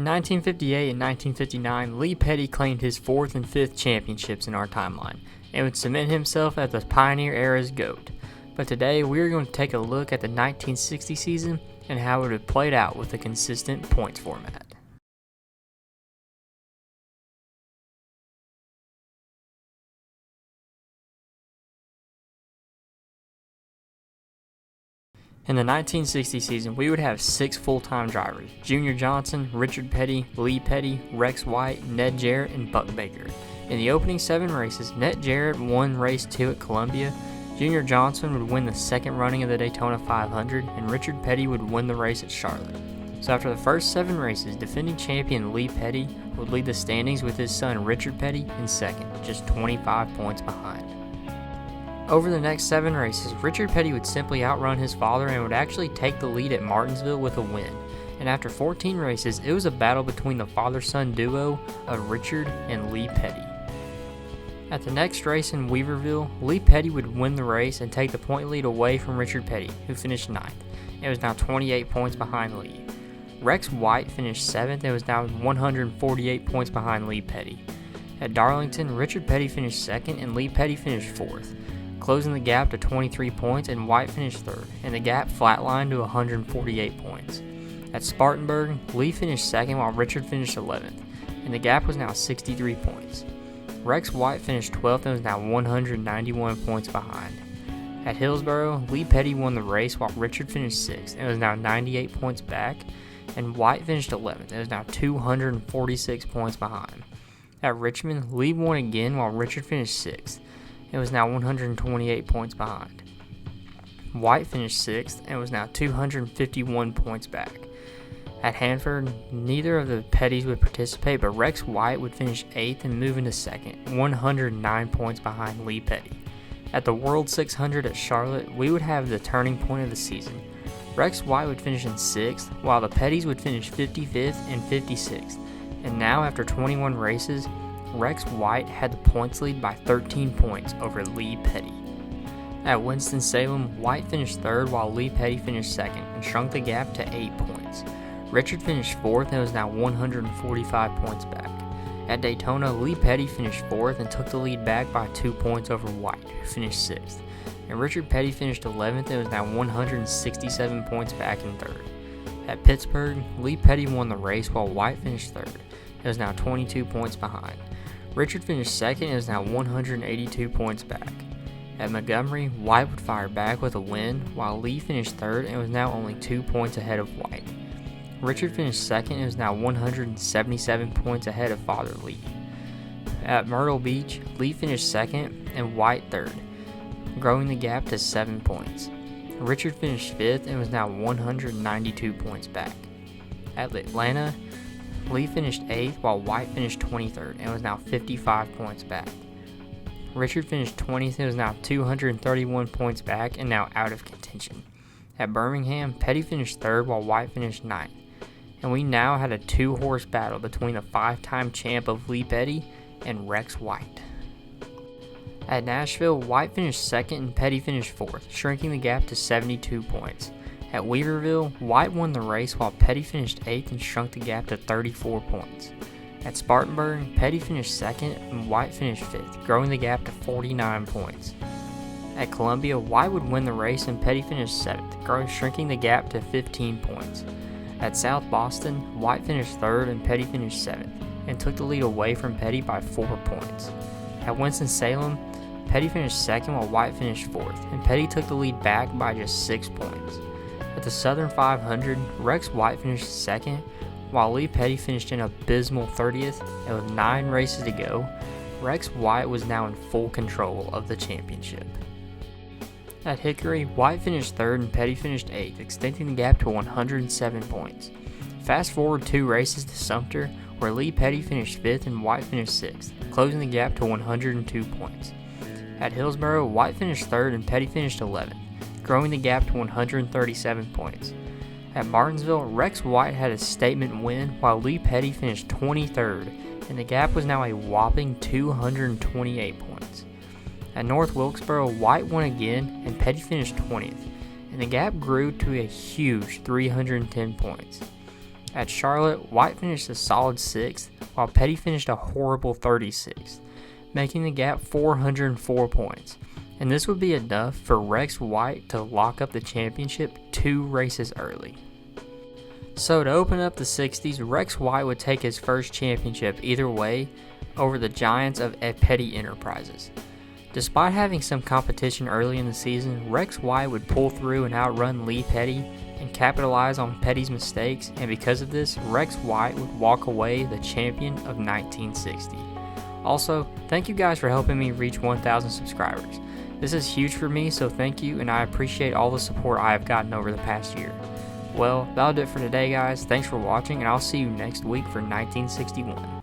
In 1958 and 1959, Lee Petty claimed his 4th and 5th championships in our timeline, and would cement himself as the Pioneer Era's GOAT. But today, we are going to take a look at the 1960 season and how it would have played out with a consistent points format. In the 1960 season, we would have 6 full-time drivers: Junior Johnson, Richard Petty, Lee Petty, Rex White, Ned Jarrett, and Buck Baker. In the opening 7 races, Ned Jarrett won race 2 at Columbia, Junior Johnson would win the second running of the Daytona 500, and Richard Petty would win the race at Charlotte. So after the first 7 races, defending champion Lee Petty would lead the standings with his son Richard Petty in second, just 25 points behind. Over the next 7 races, Richard Petty would simply outrun his father and would actually take the lead at Martinsville with a win. And after 14 races, it was a battle between the father-son duo of Richard and Lee Petty. At the next race in Weaverville, Lee Petty would win the race and take the point lead away from Richard Petty, who finished 9th, and was now 28 points behind Lee. Rex White finished 7th and was now 148 points behind Lee Petty. At Darlington, Richard Petty finished 2nd and Lee Petty finished 4th, closing the gap to 23 points, and White finished 3rd, and the gap flatlined to 148 points. At Spartanburg, Lee finished 2nd while Richard finished 11th, and the gap was now 63 points. Rex White finished 12th and was now 191 points behind. At Hillsboro, Lee Petty won the race while Richard finished 6th and was now 98 points back, and White finished 11th and was now 246 points behind. At Richmond, Lee won again while Richard finished 6th. It was now 128 points behind. White finished 6th and was now 251 points back. At Hanford, neither of the Pettys would participate, but Rex White would finish 8th and move into 2nd, 109 points behind Lee Petty. At the World 600 at Charlotte, we would have the turning point of the season. Rex White would finish in 6th, while the Pettys would finish 55th and 56th. And now, after 21 races, Rex White had the points lead by 13 points over Lee Petty. At Winston-Salem, White finished 3rd while Lee Petty finished 2nd and shrunk the gap to 8 points. Richard finished 4th and was now 145 points back. At Daytona, Lee Petty finished 4th and took the lead back by 2 points over White, who finished 6th. And Richard Petty finished 11th and was now 167 points back in 3rd. At Pittsburgh, Lee Petty won the race while White finished 3rd. It was now 22 points behind. Richard finished 2nd and is now 182 points back. At Montgomery, White would fire back with a win, while Lee finished 3rd and was now only 2 points ahead of White. Richard finished 2nd and is now 177 points ahead of father Lee. At Myrtle Beach, Lee finished 2nd and White 3rd, growing the gap to 7 points. Richard finished 5th and was now 192 points back. At Atlanta, Lee finished 8th while White finished 23rd and was now 55 points back. Richard finished 20th and was now 231 points back and now out of contention. At Birmingham, Petty finished 3rd while White finished 9th, and we now had a 2-horse battle between the 5-time champ of Lee Petty and Rex White. At Nashville, White finished 2nd and Petty finished 4th, shrinking the gap to 72 points. At Weaverville, White won the race while Petty finished 8th and shrunk the gap to 34 points. At Spartanburg, Petty finished 2nd and White finished 5th, growing the gap to 49 points. At Columbia, White would win the race and Petty finished 7th, shrinking the gap to 15 points. At South Boston, White finished 3rd and Petty finished 7th, and took the lead away from Petty by 4 points. At Winston-Salem, Petty finished 2nd while White finished 4th, and Petty took the lead back by just 6 points. At the Southern 500, Rex White finished 2nd, while Lee Petty finished an abysmal 30th, and with 9 races to go, Rex White was now in full control of the championship. At Hickory, White finished 3rd and Petty finished 8th, extending the gap to 107 points. Fast forward 2 races to Sumter, where Lee Petty finished 5th and White finished 6th, closing the gap to 102 points. At Hillsboro, White finished 3rd and Petty finished 11th, growing the gap to 137 points. At Martinsville, Rex White had a statement win while Lee Petty finished 23rd, and the gap was now a whopping 228 points. At North Wilkesboro, White won again and Petty finished 20th, and the gap grew to a huge 310 points. At Charlotte, White finished a solid 6th, while Petty finished a horrible 36th, making the gap 404 points. And this would be enough for Rex White to lock up the championship 2 races early. So to open up the 60s, Rex White would take his first championship either way over the Giants of Petty Enterprises. Despite having some competition early in the season, Rex White would pull through and outrun Lee Petty and capitalize on Petty's mistakes, and because of this, Rex White would walk away the champion of 1960. Also, thank you guys for helping me reach 1,000 subscribers. This is huge for me, so thank you, and I appreciate all the support I have gotten over the past year. Well, that'll do it for today, guys. Thanks for watching, and I'll see you next week for 1961.